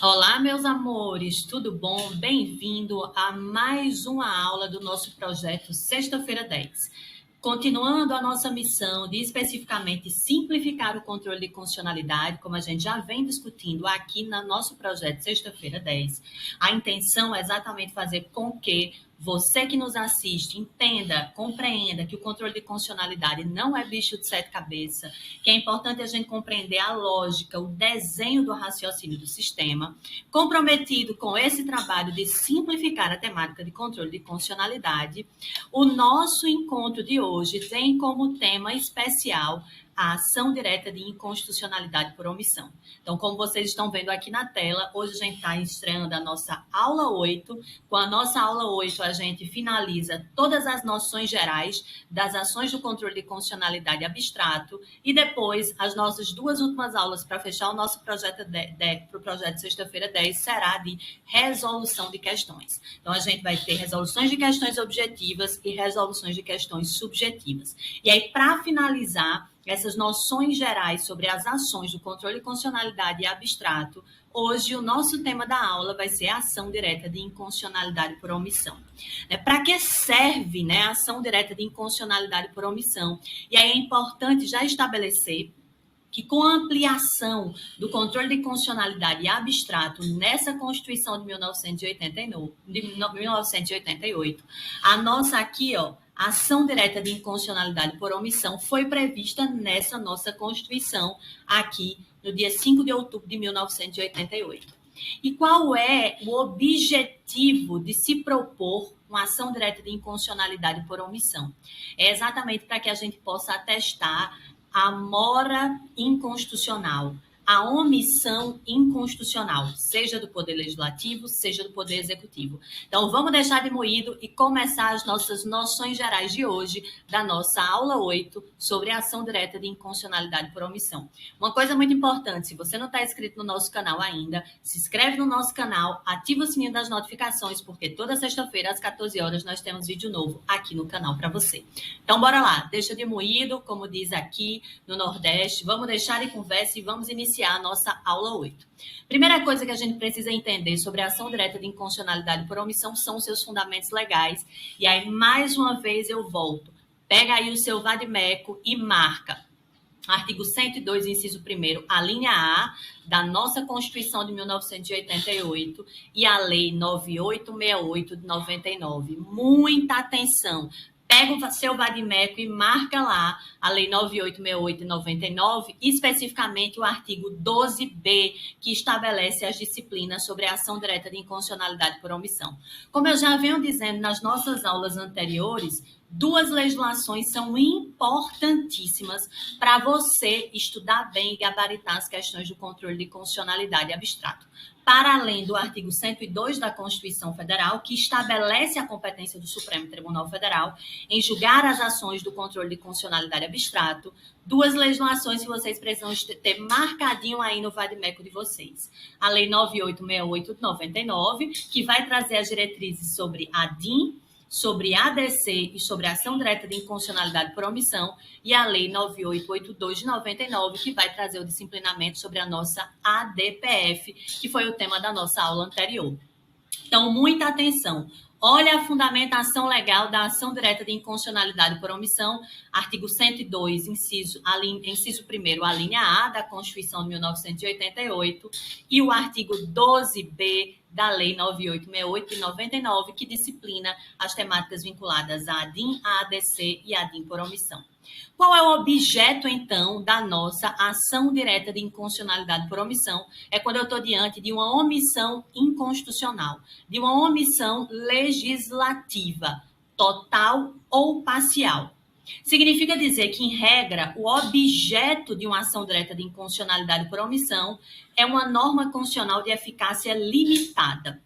Olá, meus amores, tudo bom? Bem-vindo a mais uma aula do nosso projeto Sexta-feira 10. Continuando a nossa missão de especificamente simplificar o controle de constitucionalidade, como a gente já vem discutindo aqui no nosso projeto Sexta-feira 10, a intenção é exatamente fazer com que você que nos assiste entenda, compreenda que o controle de constitucionalidade não é bicho de sete cabeças, que é importante a gente compreender a lógica, o desenho do raciocínio do sistema, comprometido com esse trabalho de simplificar a temática de controle de constitucionalidade. O nosso encontro de hoje tem como tema especial a ação direta de inconstitucionalidade por omissão. Então, como vocês estão vendo aqui na tela, hoje a gente está estreando a nossa aula 8. Com a nossa aula 8, a gente finaliza todas as noções gerais das ações do controle de constitucionalidade abstrato e depois as nossas duas últimas aulas para fechar o nosso projeto para o projeto Sexta-feira 10 será de resolução de questões. Então, a gente vai ter resoluções de questões objetivas e resoluções de questões subjetivas. E aí, para finalizar essas noções gerais sobre as ações do controle de constitucionalidade e abstrato, hoje o nosso tema da aula vai ser a ação direta de inconstitucionalidade por omissão. Para que serve, a ação direta de inconstitucionalidade por omissão? E aí é importante já estabelecer que com a ampliação do controle de constitucionalidade abstrato nessa Constituição de 1988, a nossa aqui, ação direta de inconstitucionalidade por omissão foi prevista nessa nossa Constituição aqui no dia 5 de outubro de 1988. E qual é o objetivo de se propor uma ação direta de inconstitucionalidade por omissão? É exatamente para que a gente possa atestar a mora inconstitucional, a omissão inconstitucional, seja do Poder Legislativo, seja do Poder Executivo. Então, vamos deixar de moído e começar as nossas noções gerais de hoje, da nossa aula 8, sobre a ação direta de inconstitucionalidade por omissão. Uma coisa muito importante, se você não está inscrito no nosso canal ainda, se inscreve no nosso canal, ativa o sininho das notificações, porque toda sexta-feira, às 14 horas, nós temos vídeo novo aqui no canal para você. Então, bora lá, deixa de moído, como diz aqui no Nordeste, vamos deixar de conversa e vamos iniciar a nossa aula 8. Primeira coisa que a gente precisa entender sobre a ação direta de inconstitucionalidade por omissão são os seus fundamentos legais. E aí, mais uma vez, eu volto. Pega aí o seu vade-mecum e marca. Artigo 102, inciso 1º, a linha A da nossa Constituição de 1988 e a Lei 9868 de 99. Muita atenção. Pega o seu vade-mecum e marca lá a Lei 9868 de 99, especificamente o artigo 12b, que estabelece as disciplinas sobre a ação direta de inconstitucionalidade por omissão. Como eu já venho dizendo nas nossas aulas anteriores, duas legislações são importantíssimas para você estudar bem e gabaritar as questões do controle de constitucionalidade abstrato. Para além do artigo 102 da Constituição Federal, que estabelece a competência do Supremo Tribunal Federal em julgar as ações do controle de constitucionalidade abstrato, duas legislações que vocês precisam ter marcadinho aí no vade-mecum de vocês. A Lei 9868 de 99, que vai trazer as diretrizes sobre a DIN, sobre ADC e sobre a ação direta de inconstitucionalidade por omissão, e a Lei 9882 de 99, que vai trazer o disciplinamento sobre a nossa ADPF, que foi o tema da nossa aula anterior. Então, muita atenção. Olha a fundamentação legal da ação direta de inconstitucionalidade por omissão, artigo 102, inciso 1º, a linha A da Constituição de 1988, e o artigo 12b da Lei 9868 de 99, que disciplina as temáticas vinculadas à ADIM, à ADC e à DIN por omissão. Qual é o objeto, então, da nossa ação direta de inconstitucionalidade por omissão? É quando eu estou diante de uma omissão inconstitucional, de uma omissão legislativa, total ou parcial. Significa dizer que, em regra, o objeto de uma ação direta de inconstitucionalidade por omissão é uma norma constitucional de eficácia limitada.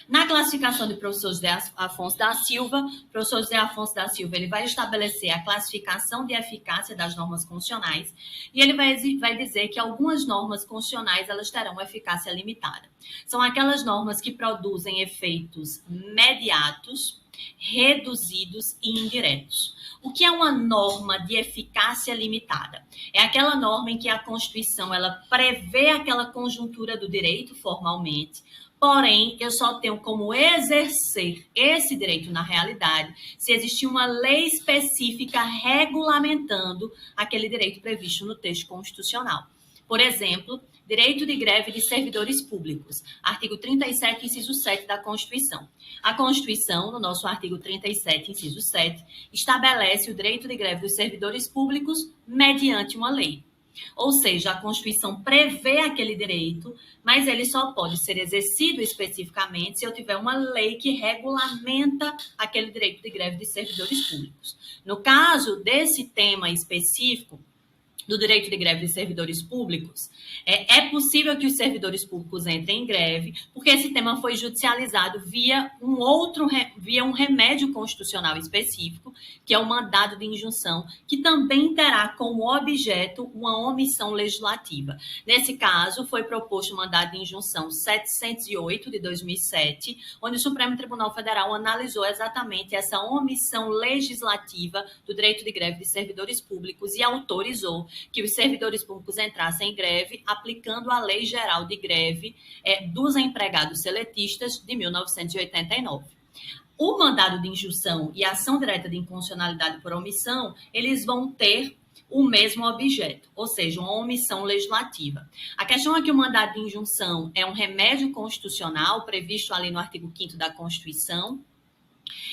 Na classificação do professor José Afonso da Silva, o professor José Afonso da Silva ele vai estabelecer a classificação de eficácia das normas constitucionais e ele vai dizer que algumas normas constitucionais elas terão eficácia limitada. São aquelas normas que produzem efeitos imediatos, reduzidos e indiretos. O que é uma norma de eficácia limitada? É aquela norma em que a Constituição ela prevê aquela conjuntura do direito formalmente, porém, eu só tenho como exercer esse direito na realidade se existir uma lei específica regulamentando aquele direito previsto no texto constitucional. Por exemplo, direito de greve de servidores públicos, artigo 37, inciso 7 da Constituição. A Constituição, no nosso artigo 37, inciso 7, estabelece o direito de greve dos servidores públicos mediante uma lei. Ou seja, a Constituição prevê aquele direito, mas ele só pode ser exercido especificamente se eu tiver uma lei que regulamenta aquele direito de greve de servidores públicos. No caso desse tema específico, do direito de greve de servidores públicos, é possível que os servidores públicos entrem em greve, porque esse tema foi judicializado via um remédio constitucional específico, que é o mandado de injunção, que também terá como objeto uma omissão legislativa. Nesse caso, foi proposto o mandado de injunção 708 de 2007, onde o Supremo Tribunal Federal analisou exatamente essa omissão legislativa do direito de greve de servidores públicos e autorizou que os servidores públicos entrassem em greve, aplicando a Lei Geral de Greve dos Empregados Seletistas de 1989. O mandado de injunção e a ação direta de inconstitucionalidade por omissão, eles vão ter o mesmo objeto, ou seja, uma omissão legislativa. A questão é que o mandado de injunção é um remédio constitucional previsto ali no artigo 5º da Constituição,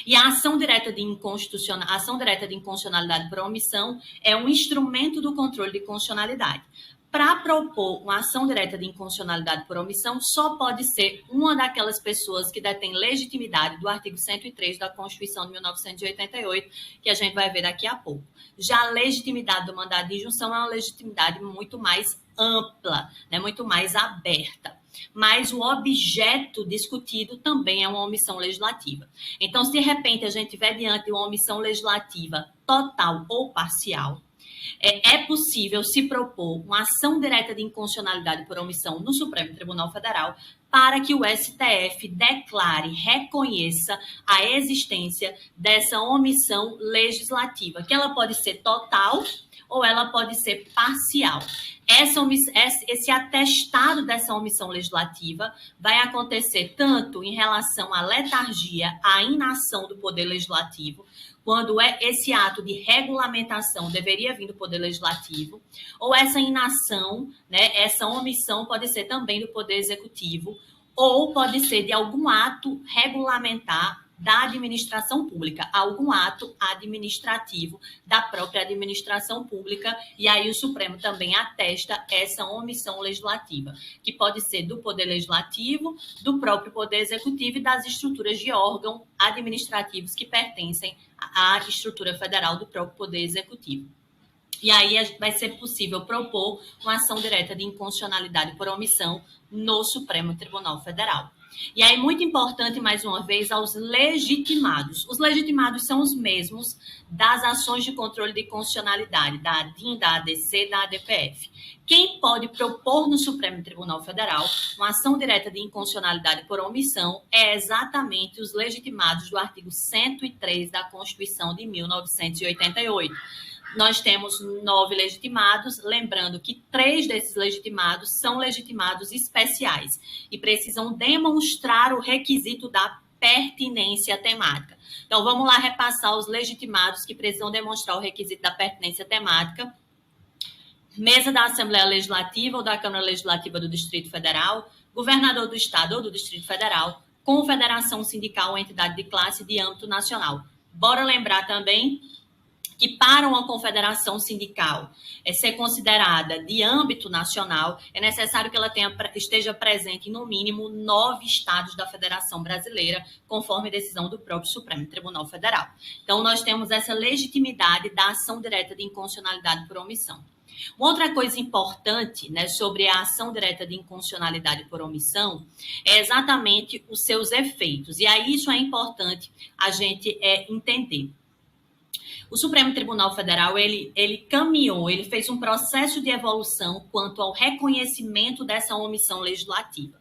e a ação direta de inconstitucionalidade por omissão é um instrumento do controle de constitucionalidade. Para propor uma ação direta de inconstitucionalidade por omissão, só pode ser uma daquelas pessoas que detém legitimidade do artigo 103 da Constituição de 1988, que a gente vai ver daqui a pouco. Já a legitimidade do mandado de injunção é uma legitimidade muito mais ampla, né, muito mais aberta. Mas o objeto discutido também é uma omissão legislativa. Então, se de repente a gente estiver diante de uma omissão legislativa total ou parcial, é possível se propor uma ação direta de inconstitucionalidade por omissão no Supremo Tribunal Federal para que o STF declare, reconheça a existência dessa omissão legislativa, que ela pode ser total ou ela pode ser parcial. Esse atestado dessa omissão legislativa vai acontecer tanto em relação à letargia, à inação do Poder Legislativo, quando esse ato de regulamentação deveria vir do Poder Legislativo, ou essa inação, né, essa omissão pode ser também do Poder Executivo, ou pode ser de algum ato regulamentar da administração pública, algum ato administrativo da própria administração pública, e aí o Supremo também atesta essa omissão legislativa, que pode ser do Poder Legislativo, do próprio Poder Executivo e das estruturas de órgão administrativos que pertencem à estrutura federal do próprio Poder Executivo. E aí vai ser possível propor uma ação direta de inconstitucionalidade por omissão no Supremo Tribunal Federal. E aí, muito importante, mais uma vez, aos legitimados. Os legitimados são os mesmos das ações de controle de constitucionalidade, da ADIM, da ADC, da ADPF. Quem pode propor no Supremo Tribunal Federal uma ação direta de inconstitucionalidade por omissão é exatamente os legitimados do artigo 103 da Constituição de 1988. Nós temos 9 legitimados, lembrando que 3 desses legitimados são legitimados especiais e precisam demonstrar o requisito da pertinência temática. Então, vamos lá repassar os legitimados que precisam demonstrar o requisito da pertinência temática. Mesa da Assembleia Legislativa ou da Câmara Legislativa do Distrito Federal, governador do Estado ou do Distrito Federal, confederação sindical ou entidade de classe de âmbito nacional. Bora lembrar também que para uma confederação sindical ser considerada de âmbito nacional, é necessário que ela esteja presente em, no mínimo, 9 estados da Federação Brasileira, conforme decisão do próprio Supremo Tribunal Federal. Então, nós temos essa legitimidade da ação direta de inconstitucionalidade por omissão. Uma outra coisa importante, né, sobre a ação direta de inconstitucionalidade por omissão é exatamente os seus efeitos. E aí isso é importante a gente entender. O Supremo Tribunal Federal, ele fez um processo de evolução quanto ao reconhecimento dessa omissão legislativa.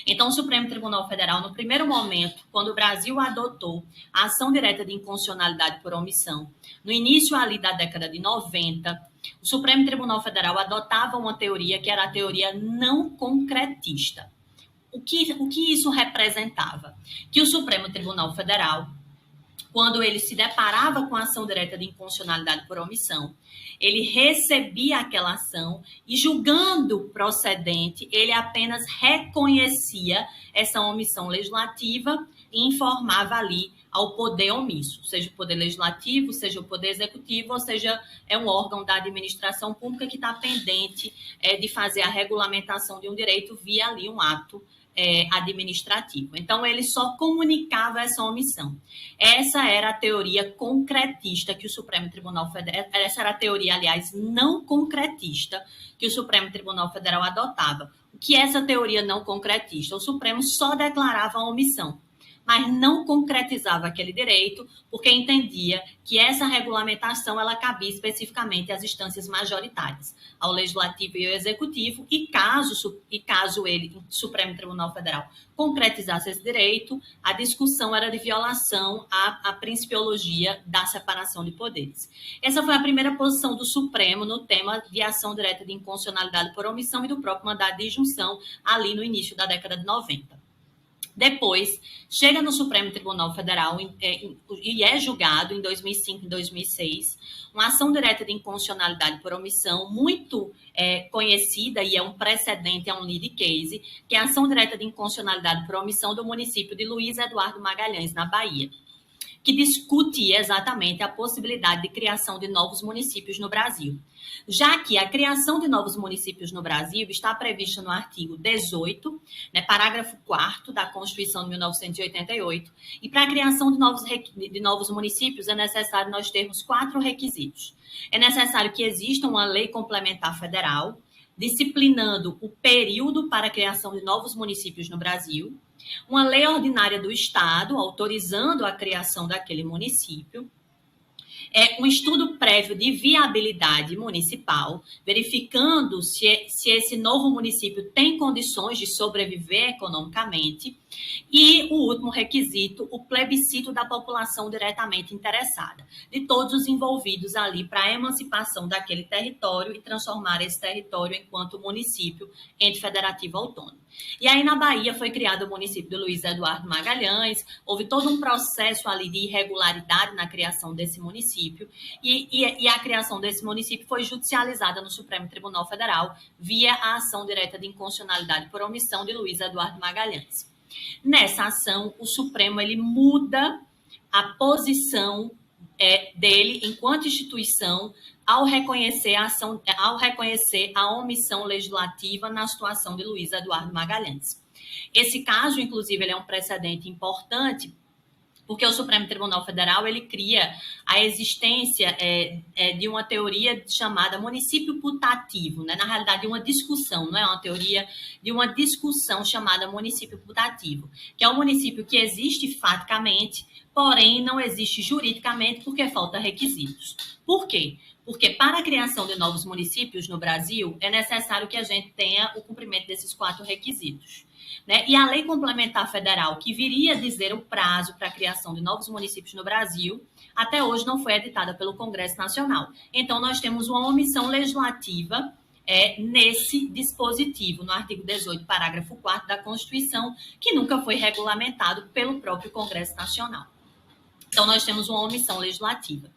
Então, o Supremo Tribunal Federal, no primeiro momento, quando o Brasil adotou a ação direta de inconstitucionalidade por omissão, no início ali da década de 90, o Supremo Tribunal Federal adotava uma teoria que era a teoria não concretista. O que isso representava? Que o Supremo Tribunal Federal, quando ele se deparava com a ação direta de inconstitucionalidade por omissão, ele recebia aquela ação e, julgando procedente, ele apenas reconhecia essa omissão legislativa e informava ali ao poder omisso, seja o poder legislativo, seja o poder executivo, ou seja, é um órgão da administração pública que está pendente de fazer a regulamentação de um direito via ali um ato administrativo. Então, ele só comunicava essa omissão. Essa era a teoria concretista que o Supremo Tribunal Federal... Essa era a teoria, aliás, não concretista que o Supremo Tribunal Federal adotava. O que é essa teoria não concretista? O Supremo só declarava a omissão, mas não concretizava aquele direito, porque entendia que essa regulamentação ela cabia especificamente às instâncias majoritárias, ao Legislativo e ao Executivo, e caso ele, o Supremo Tribunal Federal, concretizasse esse direito, a discussão era de violação à principiologia da separação de poderes. Essa foi a primeira posição do Supremo no tema de ação direta de inconstitucionalidade por omissão e do próprio mandado de injunção ali no início da década de 90. Depois, chega no Supremo Tribunal Federal e é julgado em 2005 e 2006, uma ação direta de inconstitucionalidade por omissão muito conhecida e é um precedente, é um lead case, que é a ação direta de inconstitucionalidade por omissão do município de Luiz Eduardo Magalhães, na Bahia, que discute exatamente a possibilidade de criação de novos municípios no Brasil. Já que a criação de novos municípios no Brasil está prevista no artigo 18, parágrafo 4º da Constituição de 1988, e para a criação de novos municípios é necessário nós termos 4 requisitos. É necessário que exista uma lei complementar federal, disciplinando o período para a criação de novos municípios no Brasil, uma lei ordinária do Estado autorizando a criação daquele município, um estudo prévio de viabilidade municipal, verificando se esse novo município tem condições de sobreviver economicamente, e o último requisito, o plebiscito da população diretamente interessada, de todos os envolvidos ali para a emancipação daquele território e transformar esse território enquanto município ente federativo autônomo. E aí, na Bahia, foi criado o município de Luiz Eduardo Magalhães, houve todo um processo ali de irregularidade na criação desse município, e a criação desse município foi judicializada no Supremo Tribunal Federal via a ação direta de inconstitucionalidade por omissão de Luiz Eduardo Magalhães. Nessa ação, o Supremo ele muda a posição dele enquanto instituição ao reconhecer a omissão legislativa na situação de Luiz Eduardo Magalhães. Esse caso, inclusive, ele é um precedente importante, porque o Supremo Tribunal Federal ele cria a existência de uma teoria chamada município putativo, né? Na realidade, uma discussão, não é uma teoria, de uma discussão chamada município putativo, que é um município que existe faticamente, porém não existe juridicamente porque falta requisitos. Por quê? Porque para a criação de novos municípios no Brasil, é necessário que a gente tenha o cumprimento desses 4 requisitos. Né? E a lei complementar federal, que viria dizer o prazo para a criação de novos municípios no Brasil, até hoje não foi editada pelo Congresso Nacional. Então, nós temos uma omissão legislativa nesse dispositivo, no artigo 18, parágrafo 4º da Constituição, que nunca foi regulamentado pelo próprio Congresso Nacional. Então, nós temos uma omissão legislativa.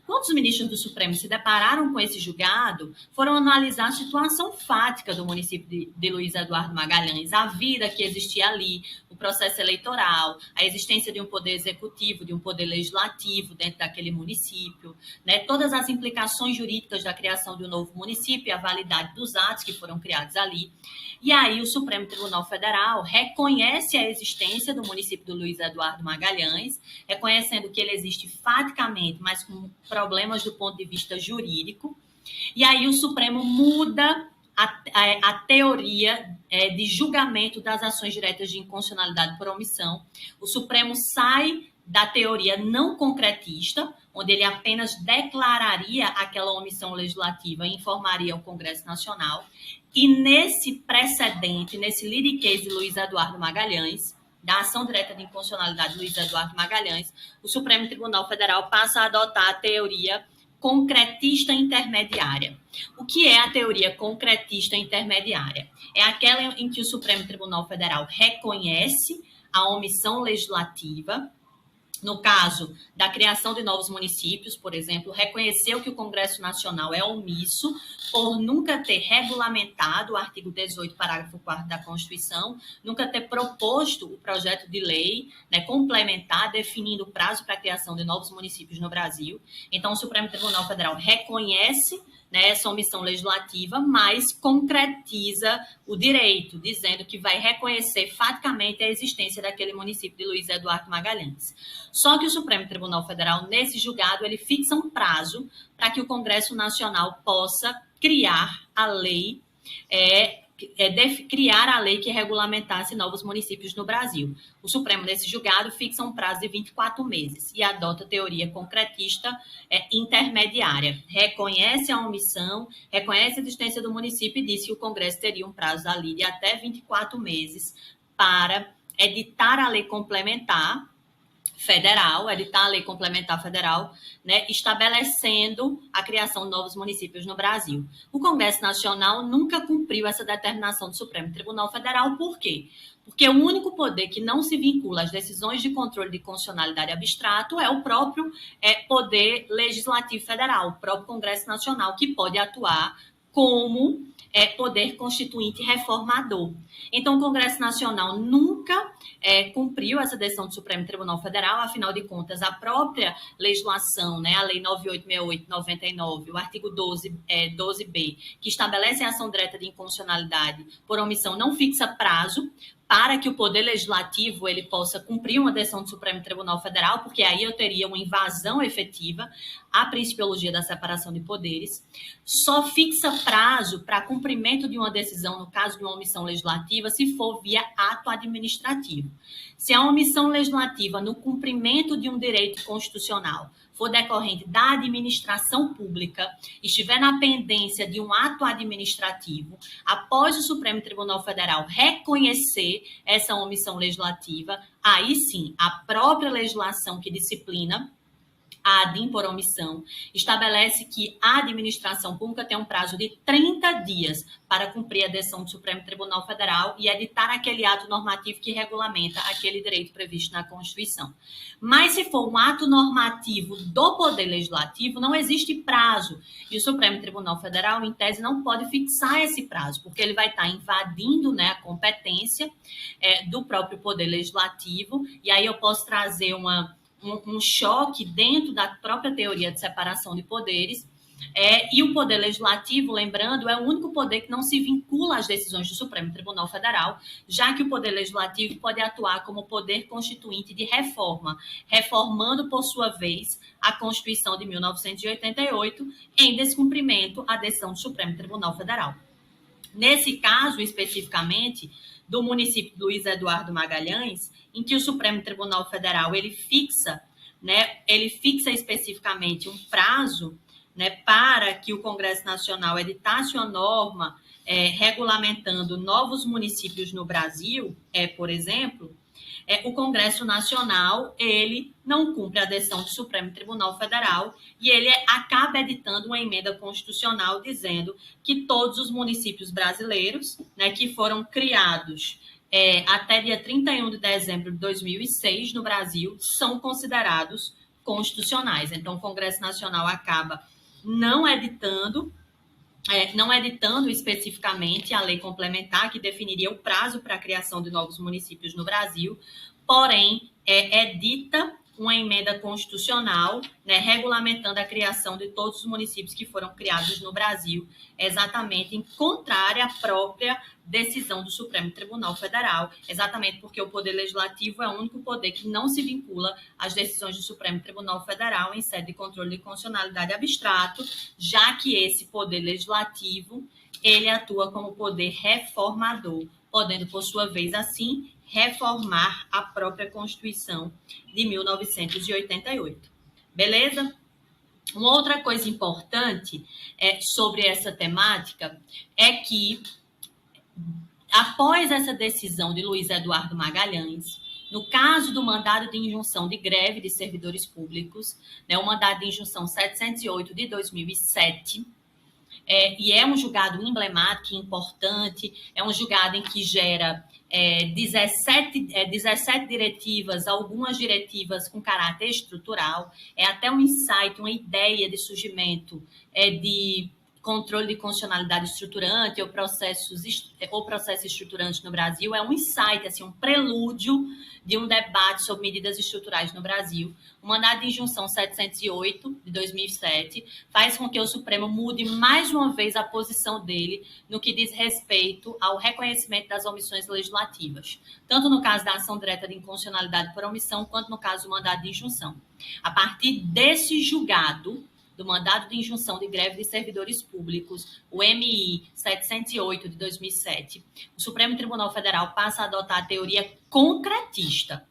Quando os ministros do Supremo se depararam com esse julgado, foram analisar a situação fática do município de Luiz Eduardo Magalhães, a vida que existia ali, o processo eleitoral, a existência de um poder executivo, de um poder legislativo dentro daquele município, né? Todas as implicações jurídicas da criação de um novo município e a validade dos atos que foram criados ali. E aí o Supremo Tribunal Federal reconhece a existência do município de Luiz Eduardo Magalhães, reconhecendo que ele existe faticamente, mas com problemas do ponto de vista jurídico. E aí o Supremo muda a teoria de julgamento das ações diretas de inconstitucionalidade por omissão. O Supremo sai da teoria não concretista, onde ele apenas declararia aquela omissão legislativa e informaria o Congresso Nacional. E nesse precedente, nesse lead case de Luiz Eduardo Magalhães, da ação direta de inconstitucionalidade de Luiz Eduardo Magalhães, o Supremo Tribunal Federal passa a adotar a teoria concretista intermediária. O que é a teoria concretista intermediária? É aquela em que o Supremo Tribunal Federal reconhece a omissão legislativa. No caso da criação de novos municípios, por exemplo, reconheceu que o Congresso Nacional é omisso por nunca ter regulamentado o artigo 18, parágrafo 4º da Constituição, nunca ter proposto o projeto de lei, né, complementar, definindo o prazo para a criação de novos municípios no Brasil. Então, o Supremo Tribunal Federal reconhece, né, essa omissão legislativa, mas concretiza o direito, dizendo que vai reconhecer faticamente a existência daquele município de Luiz Eduardo Magalhães. Só que o Supremo Tribunal Federal, nesse julgado, ele fixa um prazo para que o Congresso Nacional possa criar a lei, criar a lei que regulamentasse novos municípios no Brasil. O Supremo, nesse julgado, fixa um prazo de 24 meses e adota a teoria concretista intermediária. Reconhece a omissão, reconhece a existência do município e diz que o Congresso teria um prazo ali de até 24 meses para editar a lei complementar federal, né, estabelecendo a criação de novos municípios no Brasil. O Congresso Nacional nunca cumpriu essa determinação do Supremo Tribunal Federal. Por quê? Porque o único poder que não se vincula às decisões de controle de constitucionalidade abstrato é o próprio Poder Legislativo Federal, o próprio Congresso Nacional, que pode atuar como poder constituinte reformador. Então, o Congresso Nacional nunca cumpriu essa decisão do Supremo Tribunal Federal, afinal de contas, a própria legislação, né, a Lei 9868/99, o artigo 12b, que estabelece a ação direta de inconstitucionalidade por omissão, não fixa prazo para que o Poder Legislativo ele possa cumprir uma decisão do Supremo Tribunal Federal, porque aí eu teria uma invasão efetiva à principiologia da separação de poderes. Só fixa prazo para cumprimento de uma decisão, no caso de uma omissão legislativa, se for via ato administrativo. Se a omissão legislativa no cumprimento de um direito constitucional for decorrente da administração pública, estiver na pendência de um ato administrativo, após o Supremo Tribunal Federal reconhecer essa omissão legislativa, aí sim, a própria legislação que disciplina a ADIM por omissão estabelece que a administração pública tem um prazo de 30 dias para cumprir a decisão do Supremo Tribunal Federal e editar aquele ato normativo que regulamenta aquele direito previsto na Constituição. Mas se for um ato normativo do Poder Legislativo, não existe prazo. E o Supremo Tribunal Federal, em tese, não pode fixar esse prazo, porque ele vai estar invadindo, né, a competência do próprio Poder Legislativo. E aí eu posso trazer um choque dentro da própria teoria de separação de poderes. E o Poder Legislativo, lembrando, é o único poder que não se vincula às decisões do Supremo Tribunal Federal, já que o Poder Legislativo pode atuar como poder constituinte de reforma, reformando, por sua vez, a Constituição de 1988, em descumprimento à decisão do Supremo Tribunal Federal. Nesse caso, especificamente, do município de Luiz Eduardo Magalhães, em que o Supremo Tribunal Federal ele fixa especificamente um prazo, né, para que o Congresso Nacional editasse uma norma regulamentando novos municípios no Brasil, por exemplo, o Congresso Nacional ele não cumpre a decisão do Supremo Tribunal Federal e ele acaba editando uma emenda constitucional dizendo que todos os municípios brasileiros, né, que foram criados até dia 31 de dezembro de 2006 no Brasil são considerados constitucionais. Então, o Congresso Nacional acaba não editando especificamente a lei complementar que definiria o prazo para a criação de novos municípios no Brasil, porém, edita uma emenda constitucional, né, regulamentando a criação de todos os municípios que foram criados no Brasil, exatamente em contrária à própria decisão do Supremo Tribunal Federal, exatamente porque o Poder Legislativo é o único poder que não se vincula às decisões do Supremo Tribunal Federal em sede de controle de constitucionalidade abstrato, já que esse Poder Legislativo ele atua como poder reformador, podendo, por sua vez, assim, reformar a própria Constituição de 1988. Beleza? Uma outra coisa importante sobre essa temática é que, após essa decisão de Luiz Eduardo Magalhães, no caso do mandado de injunção de greve de servidores públicos, né, o mandado de injunção 708 de 2007, e é um julgado emblemático e importante, é um julgado em que gera 17 diretivas, algumas diretivas com caráter estrutural, é até um insight, uma ideia de surgimento de controle de constitucionalidade estruturante ou processo estruturante no Brasil, é um insight, assim, um prelúdio de um debate sobre medidas estruturais no Brasil. O mandado de injunção 708, de 2007, faz com que o Supremo mude mais uma vez a posição dele no que diz respeito ao reconhecimento das omissões legislativas, tanto no caso da ação direta de inconstitucionalidade por omissão, quanto no caso do mandado de injunção. A partir desse julgado, do mandado de injunção de greve de servidores públicos, o MI 708 de 2007, o Supremo Tribunal Federal passa a adotar a teoria concretista.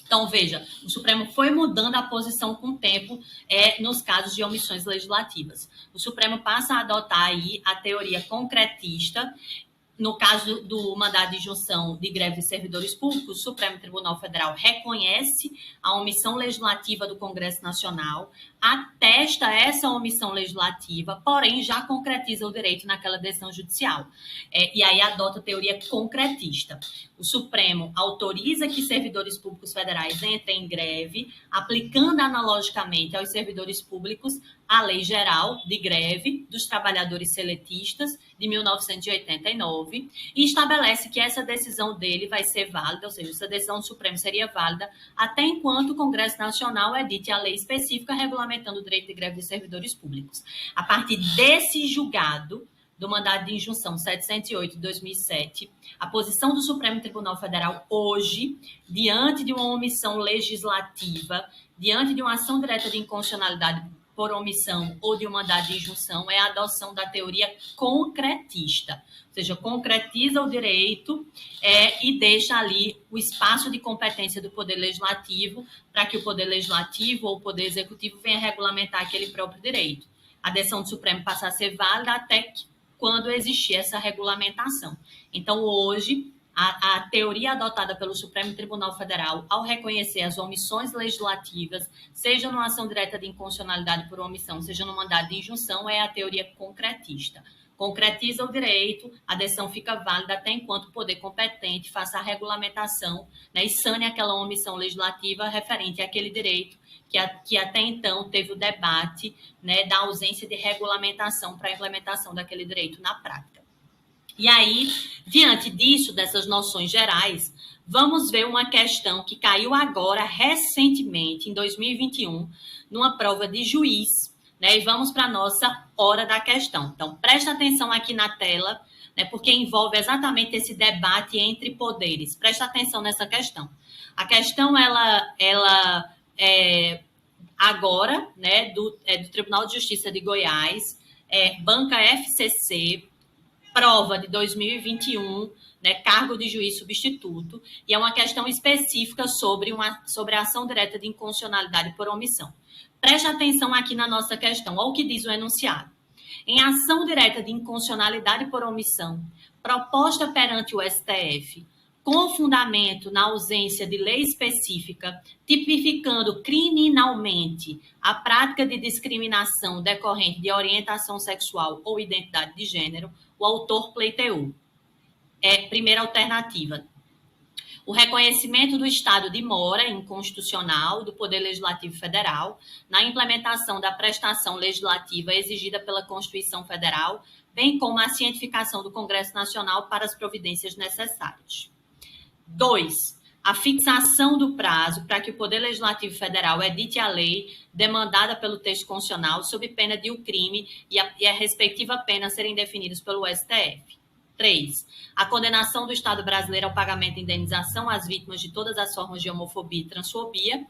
Então, veja, o Supremo foi mudando a posição com o tempo nos casos de omissões legislativas. O Supremo passa a adotar aí a teoria concretista. No caso do mandado de injunção de greve de servidores públicos, o Supremo Tribunal Federal reconhece a omissão legislativa do Congresso Nacional, atesta essa omissão legislativa, porém já concretiza o direito naquela decisão judicial. E aí adota a teoria concretista. O Supremo autoriza que servidores públicos federais entrem em greve, aplicando analogicamente aos servidores públicos a Lei Geral de Greve dos Trabalhadores Seletistas de 1989 e estabelece que essa decisão dele vai ser válida, ou seja, essa decisão do Supremo seria válida até enquanto o Congresso Nacional edite a lei específica regulamentando o direito de greve de servidores públicos. A partir desse julgado do mandado de injunção 708 de 2007, a posição do Supremo Tribunal Federal hoje, diante de uma omissão legislativa, diante de uma ação direta de inconstitucionalidade por omissão ou de um mandado de injunção, é a adoção da teoria concretista, ou seja, concretiza o direito e deixa ali o espaço de competência do Poder Legislativo para que o Poder Legislativo ou o Poder Executivo venha regulamentar aquele próprio direito. A decisão do Supremo passa a ser válida até que, quando existir essa regulamentação. Então, hoje, a teoria adotada pelo Supremo Tribunal Federal, ao reconhecer as omissões legislativas, seja numa ação direta de inconstitucionalidade por omissão, seja no mandado de injunção, é a teoria concretista. Concretiza o direito, a decisão fica válida até enquanto o poder competente faça a regulamentação, né, e sane aquela omissão legislativa referente àquele direito que até então teve o debate, né, da ausência de regulamentação para a implementação daquele direito na prática. E aí, diante disso, dessas noções gerais, vamos ver uma questão que caiu agora, recentemente, em 2021, numa prova de juiz, né? E vamos para a nossa hora da questão. Então, presta atenção aqui na tela, né, porque envolve exatamente esse debate entre poderes. Presta atenção nessa questão. A questão, ela agora, né, do Tribunal de Justiça de Goiás, banca FCC, prova de 2021, né, cargo de juiz substituto, e é uma questão específica sobre a ação direta de inconstitucionalidade por omissão. Preste atenção aqui na nossa questão, olha o que diz o enunciado. Em ação direta de inconstitucionalidade por omissão, proposta perante o STF, com fundamento na ausência de lei específica, tipificando criminalmente a prática de discriminação decorrente de orientação sexual ou identidade de gênero, o autor pleiteou. Primeira alternativa. O reconhecimento do estado de mora inconstitucional do Poder Legislativo Federal na implementação da prestação legislativa exigida pela Constituição Federal, bem como a cientificação do Congresso Nacional para as providências necessárias. 2. A fixação do prazo para que o Poder Legislativo Federal edite a lei demandada pelo texto constitucional sob pena de o crime e a respectiva pena serem definidos pelo STF. 3. A condenação do Estado brasileiro ao pagamento de indenização às vítimas de todas as formas de homofobia e transfobia,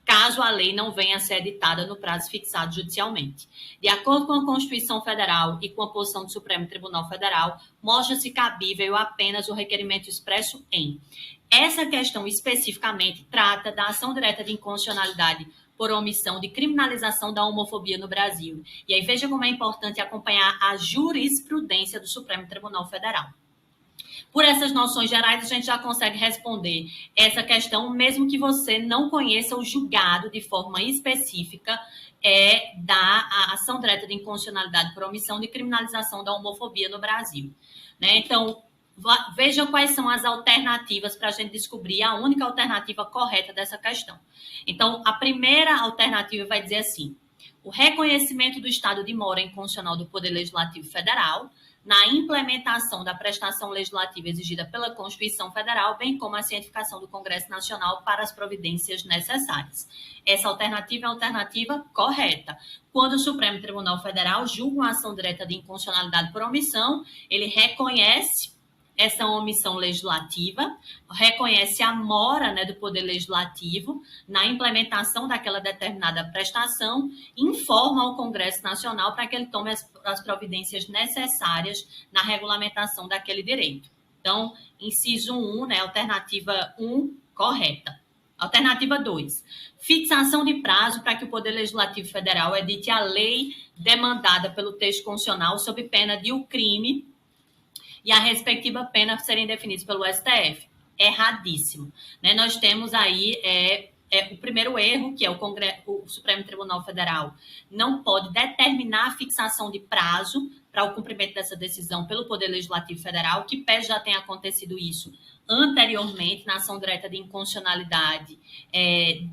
caso a lei não venha a ser editada no prazo fixado judicialmente. De acordo com a Constituição Federal e com a posição do Supremo Tribunal Federal, mostra-se cabível apenas o requerimento expresso em. Essa questão especificamente trata da ação direta de inconstitucionalidade por omissão de criminalização da homofobia no Brasil. E aí veja como é importante acompanhar a jurisprudência do Supremo Tribunal Federal. Por essas noções gerais, a gente já consegue responder essa questão, mesmo que você não conheça o julgado de forma específica da ação direta de inconstitucionalidade por omissão de criminalização da homofobia no Brasil. Né? Então, vejam quais são as alternativas para a gente descobrir a única alternativa correta dessa questão. Então, a primeira alternativa vai dizer assim: o reconhecimento do estado de mora inconstitucional do Poder Legislativo Federal na implementação da prestação legislativa exigida pela Constituição Federal, bem como a cientificação do Congresso Nacional para as providências necessárias. Essa alternativa é a alternativa correta. Quando o Supremo Tribunal Federal julga uma ação direta de inconstitucionalidade por omissão, ele reconhece essa omissão legislativa, reconhece a mora, né, do Poder Legislativo na implementação daquela determinada prestação, informa ao Congresso Nacional para que ele tome as providências necessárias na regulamentação daquele direito. Então, inciso 1, né, alternativa 1, correta. Alternativa 2, fixação de prazo para que o Poder Legislativo Federal edite a lei demandada pelo texto constitucional sob pena de o crime e a respectiva pena serem definidos pelo STF. Erradíssimo. Né? Nós temos aí o primeiro erro, que é o Supremo Tribunal Federal não pode determinar a fixação de prazo para o cumprimento dessa decisão pelo Poder Legislativo Federal, que pese já tenha acontecido isso anteriormente na ação direta de inconstitucionalidade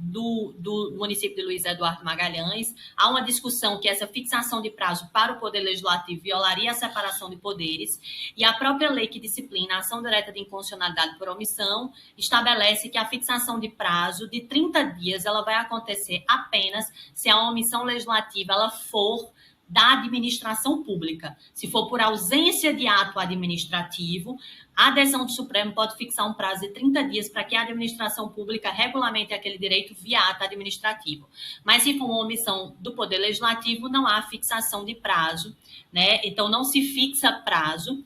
do município de Luiz Eduardo Magalhães. Há uma discussão que essa fixação de prazo para o Poder Legislativo violaria a separação de poderes, e a própria lei que disciplina a ação direta de inconstitucionalidade por omissão estabelece que a fixação de prazo de 30 dias ela vai acontecer apenas se a omissão legislativa ela for da administração pública. Se for por ausência de ato administrativo, a decisão do Supremo pode fixar um prazo de 30 dias para que a administração pública regulamente aquele direito via ato administrativo. Mas se for uma omissão do Poder Legislativo, não há fixação de prazo, né? Então, não se fixa prazo.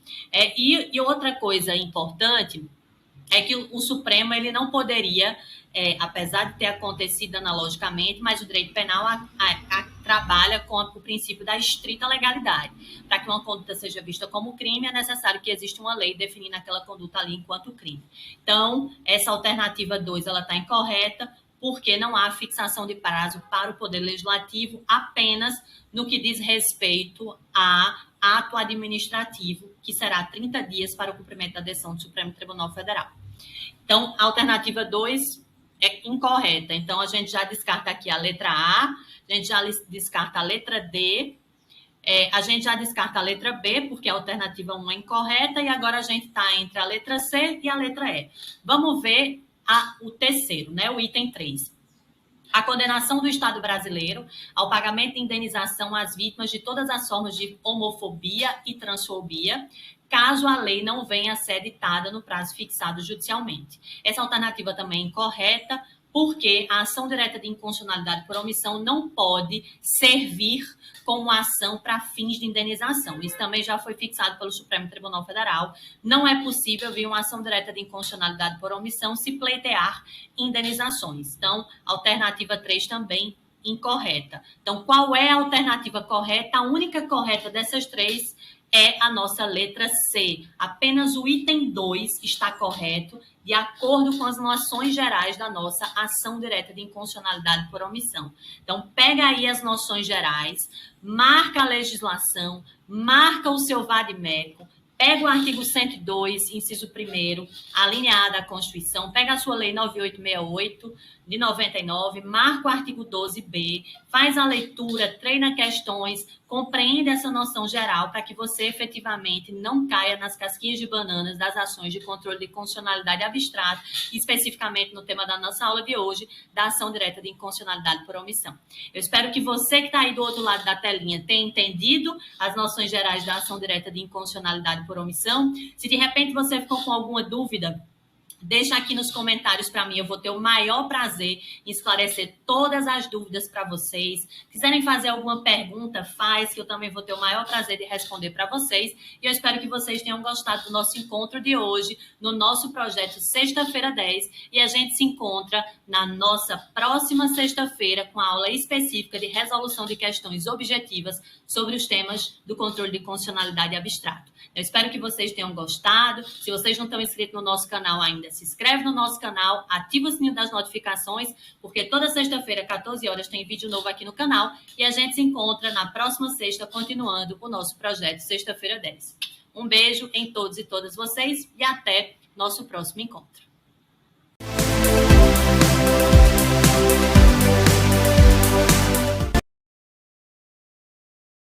E outra coisa importante é que o Supremo ele não poderia, apesar de ter acontecido analogicamente, mas o direito penal trabalha com o princípio da estrita legalidade. Para que uma conduta seja vista como crime, é necessário que exista uma lei definindo aquela conduta ali enquanto crime. Então, essa alternativa 2 ela está incorreta, porque não há fixação de prazo para o Poder Legislativo apenas no que diz respeito a ato administrativo, que será 30 dias para o cumprimento da decisão do Supremo Tribunal Federal. Então, a alternativa 2 é incorreta. Então, a gente já descarta aqui a letra A, a gente já descarta a letra D, a gente já descarta a letra B, porque a alternativa 1 é incorreta, e agora a gente está entre a letra C e a letra E. Vamos ver o terceiro, né, o item 3. A condenação do Estado brasileiro ao pagamento de indenização às vítimas de todas as formas de homofobia e transfobia, caso a lei não venha a ser editada no prazo fixado judicialmente. Essa alternativa também é incorreta, porque a ação direta de inconstitucionalidade por omissão não pode servir como ação para fins de indenização. Isso também já foi fixado pelo Supremo Tribunal Federal. Não é possível vir uma ação direta de inconstitucionalidade por omissão se pleitear indenizações. Então, alternativa 3 também incorreta. Então, qual é a alternativa correta? A única correta dessas três é a nossa letra C. Apenas o item 2 está correto, de acordo com as noções gerais da nossa ação direta de inconstitucionalidade por omissão. Então, pega aí as noções gerais, marca a legislação, marca o seu vade-mecum, pega o artigo 102, inciso 1º, a linha A da Constituição, pega a sua lei 9868, de 99, marca o artigo 12b, faz a leitura, treina questões, compreende essa noção geral para que você efetivamente não caia nas casquinhas de bananas das ações de controle de constitucionalidade abstrata, especificamente no tema da nossa aula de hoje, da ação direta de inconstitucionalidade por omissão. Eu espero que você que está aí do outro lado da telinha tenha entendido as noções gerais da ação direta de inconstitucionalidade por omissão. Se de repente você ficou com alguma dúvida Deixa aqui nos comentários para mim, eu vou ter o maior prazer em esclarecer todas as dúvidas para vocês. Quiserem fazer alguma pergunta, faz, que eu também vou ter o maior prazer de responder para vocês. E eu espero que vocês tenham gostado do nosso encontro de hoje, no nosso projeto Sexta-feira 10. E a gente se encontra na nossa próxima sexta-feira com a aula específica de resolução de questões objetivas sobre os temas do controle de constitucionalidade abstrato. Eu espero que vocês tenham gostado. Se vocês não estão inscritos no nosso canal ainda, se inscreve no nosso canal, ativa o sininho das notificações, porque toda sexta-feira, 14 horas, tem vídeo novo aqui no canal. E a gente se encontra na próxima sexta, continuando o nosso projeto Sexta-feira 10. Um beijo em todos e todas vocês e até nosso próximo encontro.